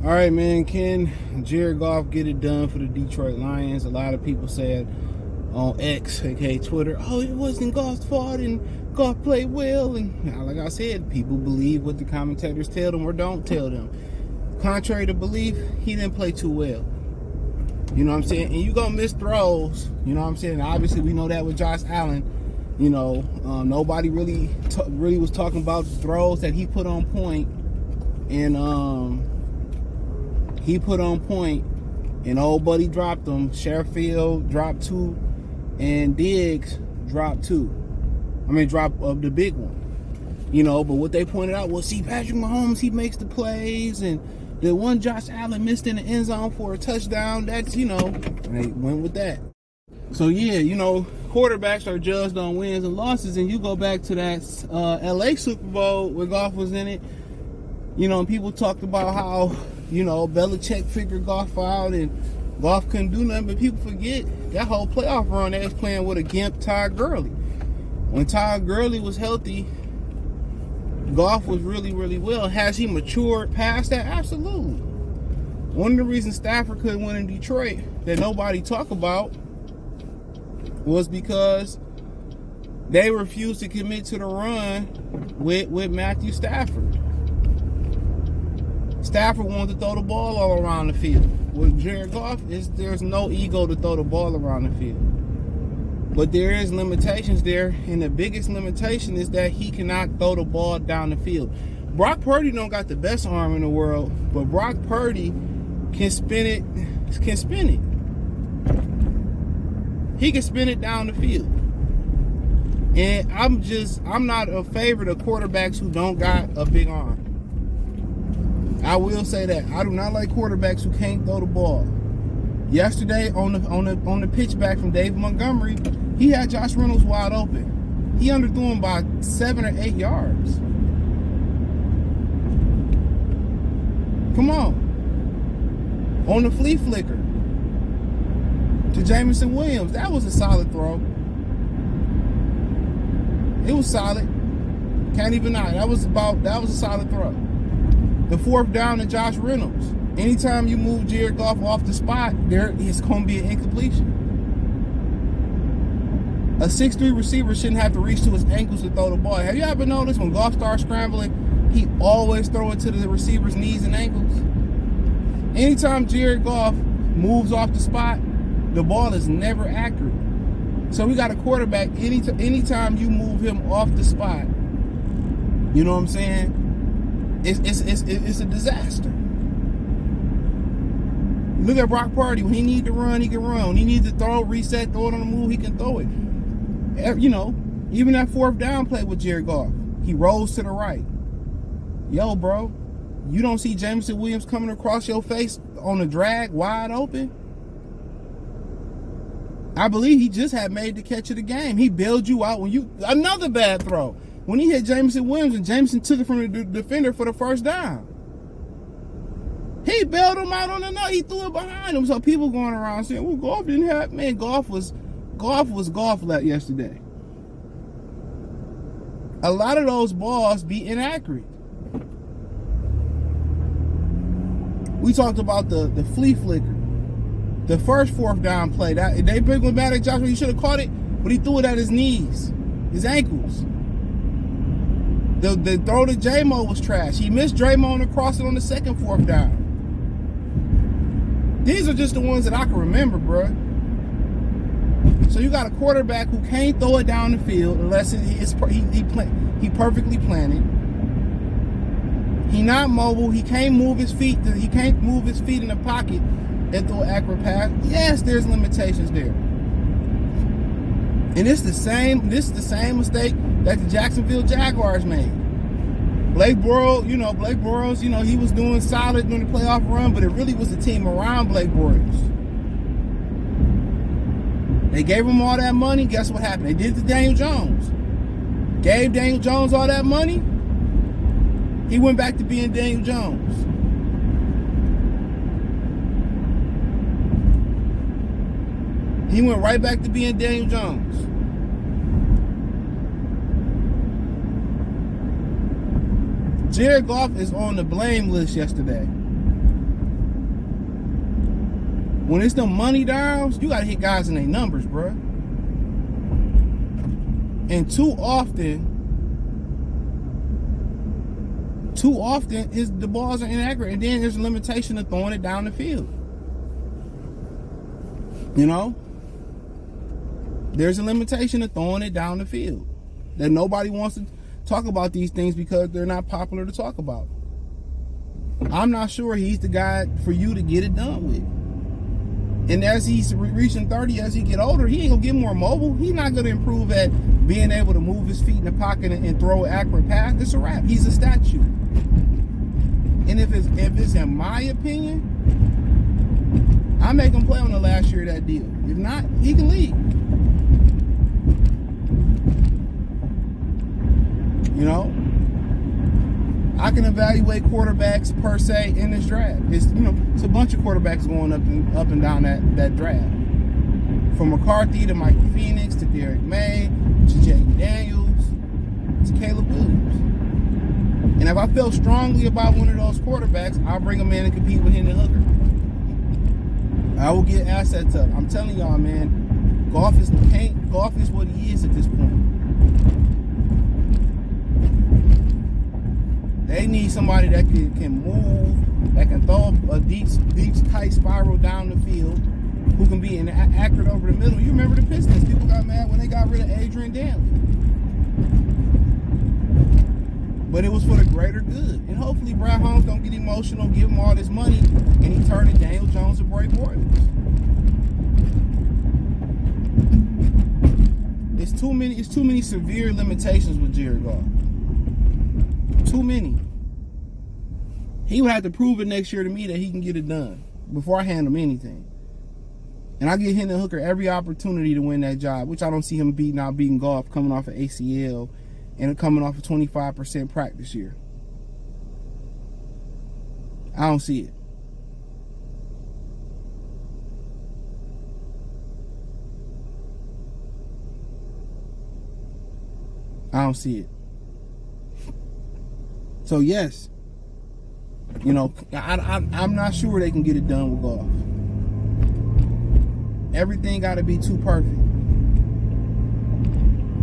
All right, man. Can Jared Goff get it done for the Detroit Lions? A lot of people said on X, aka Twitter, oh, it wasn't Goff's fault and Goff played well. And like I said, people believe what the commentators tell them or don't tell them. Contrary to belief, he didn't play too well. You know what I'm saying? And you gonna miss throws. You know what I'm saying? Obviously, we know that with Josh Allen. You know, nobody really was talking about the throws that he put on point, and old buddy dropped them. Sheffield dropped 2, and Diggs dropped 2. Drop the big one. You know, but what they pointed out was, see, Patrick Mahomes, he makes the plays, and the one Josh Allen missed in the end zone for a touchdown, that's, you know, they went with that. So, yeah, you know, quarterbacks are judged on wins and losses, and you go back to that L.A. Super Bowl where Goff was in it, you know, and people talked about how, you know, Belichick figured Goff out and Goff couldn't do nothing, but people forget that whole playoff run they was playing with a gimp Todd Gurley. When Todd Gurley was healthy, Goff was really, really well. Has he matured past that? Absolutely. One of the reasons Stafford couldn't win in Detroit that nobody talked about was because they refused to commit to the run with Matthew Stafford. Stafford wanted to throw the ball all around the field. With Jared Goff, there's no ego to throw the ball around the field. But there is limitations there, and the biggest limitation is that he cannot throw the ball down the field. Brock Purdy don't got the best arm in the world, but Brock Purdy can spin it. He can spin it down the field. And I'm not a favorite of quarterbacks who don't got a big arm. I will say that. I do not like quarterbacks who can't throw the ball. Yesterday on the pitch back from Dave Montgomery, he had Josh Reynolds wide open. He underthrew him by 7 or 8 yards. Come on. On the flea flicker to Jameson Williams. That was a solid throw. It was solid. Can't even deny. That was a solid throw. The 4th down to Josh Reynolds. Anytime you move Jared Goff off the spot, there is going to be an incompletion. A 6'3" receiver shouldn't have to reach to his ankles to throw the ball. Have you ever noticed when Goff starts scrambling, he always throws it to the receiver's knees and ankles? Anytime Jared Goff moves off the spot, the ball is never accurate. So we got a quarterback, anytime you move him off the spot, you know what I'm saying? It's a disaster. Look at Brock Purdy. When he needs to run, he can run. When he needs to throw, reset, throw it on the move, he can throw it. You know, even that 4th down play with Jared Goff, he rolls to the right. Yo, bro, you don't see Jameson Williams coming across your face on the drag wide open? I believe he just had made the catch of the game. He bailed you out another bad throw. When he hit Jameson Williams and Jameson took it from the defender for the 1st down. He bailed him out on the nut. He threw it behind him. So people going around saying, well, Goff didn't have, man, Goff was Goff yesterday. A lot of those balls be inaccurate. We talked about the flea flicker. The first 4th down play. They big one bad at Joshua. He should have caught it, but he threw it at his knees, his ankles. The throw to J-Mo was trash. He missed J-Mo and crossed it on the second 4th down. These are just the ones that I can remember, bruh. So you got a quarterback who can't throw it down the field unless he perfectly planted. He not mobile. He can't move his feet. He can't move his feet in the pocket and throw an accurate pass. Yes, there's limitations there. And this is the same mistake that the Jacksonville Jaguars made. Blake Bortles, he was doing solid during the playoff run, but it really was the team around Blake Bortles. They gave him all that money. Guess what happened? They did to Daniel Jones. Gave Daniel Jones all that money. He went back to being Daniel Jones. He went right back to being Daniel Jones. Jared Goff is on the blame list yesterday. When it's them money dials, you gotta hit guys in their numbers, bro. And too often the balls are inaccurate, and then there's a limitation of throwing it down the field. You know? There's a limitation of throwing it down the field. That nobody wants to talk about these things because they're not popular to talk about. I'm not sure he's the guy for you to get it done with. And as he's reaching 30, as he get older, he ain't gonna get more mobile. He's not gonna improve at being able to move his feet in the pocket and throw an accurate pass. It's a wrap. He's a statue. And if it's in my opinion, I make him play on the last year of that deal. If not, he can leave. You know, I can evaluate quarterbacks per se in this draft. It's a bunch of quarterbacks going up and down that draft. From McCarthy to Michael Phoenix to Derek May to Jaden Daniels to Caleb Williams. And if I feel strongly about one of those quarterbacks, I'll bring him in and compete with Hendon Hooker. I will get assets up. I'm telling y'all, man, Goff is what he is at this point. They need somebody that can move, that can throw a deep, tight spiral down the field, who can be accurate over the middle. You remember the Pistons? People got mad when they got rid of Adrian Dantley. But it was for the greater good. And hopefully Brad Holmes don't get emotional, give him all this money, and he turn to Daniel Jones and Bray Bortles. It's too many severe limitations with Jared Goff. Too many. He would have to prove it next year to me that he can get it done before I hand him anything. And I give Hendon Hooker every opportunity to win that job, which I don't see him beating Goff coming off of ACL and coming off of 25% practice year. I don't see it. I don't see it. So yes, I'm not sure they can get it done with Goff. Everything got to be too perfect.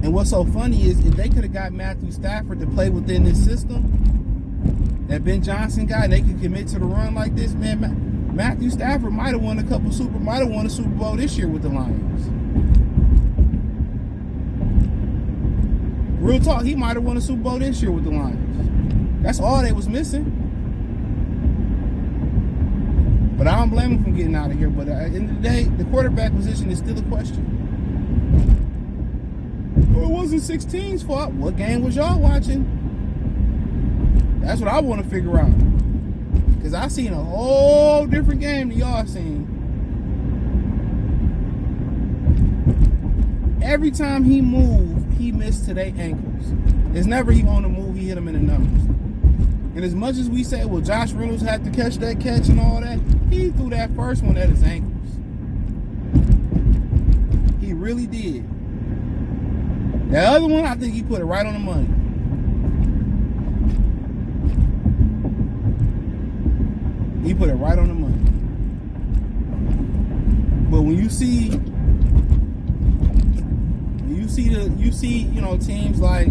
And what's so funny is if they could have got Matthew Stafford to play within this system, that Ben Johnson guy, they could commit to the run like this, man. Matthew Stafford might have won a Super Bowl this year with the Lions. Real talk, he might have won a Super Bowl this year with the Lions. That's all they was missing. But I don't blame him for getting out of here. But at the end of the day, the quarterback position is still a question. Well, it wasn't 16's fault. What game was y'all watching? That's what I want to figure out. Because I seen a whole different game than y'all seen. Every time he moved, he missed to their ankles. It's never he on the move, he hit him in the numbers. And as much as we say, well, Josh Reynolds had to catch that catch and all that, he threw that first one at his ankles. He really did. The other one, I think he put it right on the money. He put it right on the money. But when you see teams like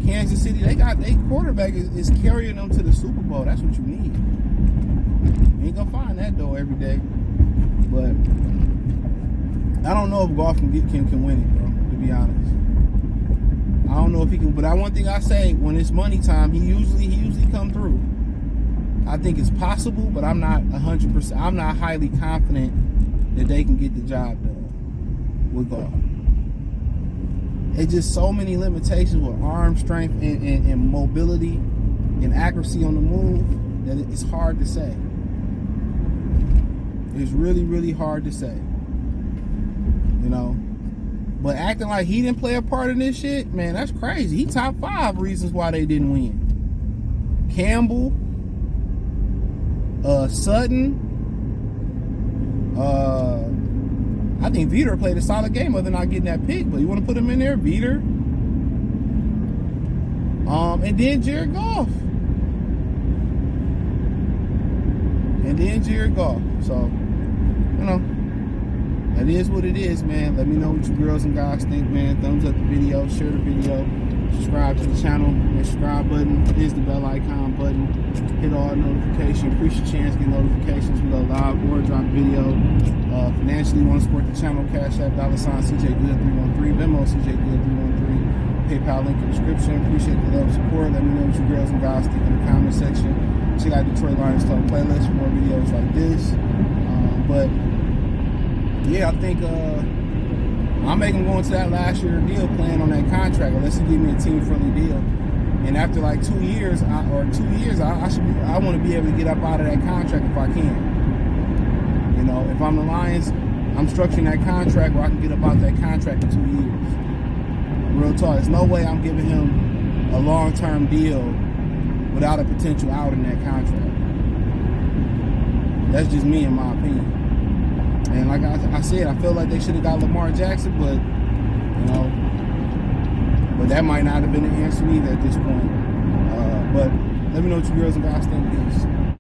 Kansas City, their quarterback is carrying them to the Super Bowl. That's what you need. You ain't gonna find that though every day. But I don't know if Goff can win it, bro, to be honest. I don't know if he can, but one thing I say, when it's money time, he usually come through. I think it's possible, but I'm not 100%. I'm not highly confident that they can get the job done with Goff. It's just so many limitations with arm strength and mobility and accuracy on the move that it's hard to say. It's really, really hard to say. But acting like he didn't play a part in this shit, man, that's crazy. He top 5 reasons why they didn't win. Campbell, Sutton, I think Veter played a solid game other than not getting that pick, but you want to put him in there, Veter. And then Jared Goff. So you know, that is what it is, man. Let me know what you girls and guys think, man. Thumbs up the video, share the video, subscribe to the channel. The subscribe button is the bell icon button. Hit all notifications. Increase your chance to get notifications. We go live or drop video. Financially, want to support the channel? Cash App, $CJ Good313, Venmo, CJ Good313. PayPal link in the description. Appreciate the love and support. Let me know what you girls and guys think in the comment section. Check out Detroit Lions Talk playlist for more videos like this. But yeah, I think I'll make him go into that last year deal playing on that contract unless he give me a team-friendly deal. And after like 2 years, I want to be able to get up out of that contract if I can. You know, if I'm the Lions, I'm structuring that contract where I can get up out that contract in 2 years. Real talk. There's no way I'm giving him a long-term deal without a potential out in that contract. That's just me, in my opinion. And like I said, I feel like they should have got Lamar Jackson, but that might not have been the answer either at this point. But let me know what you girls and guys think. Peace.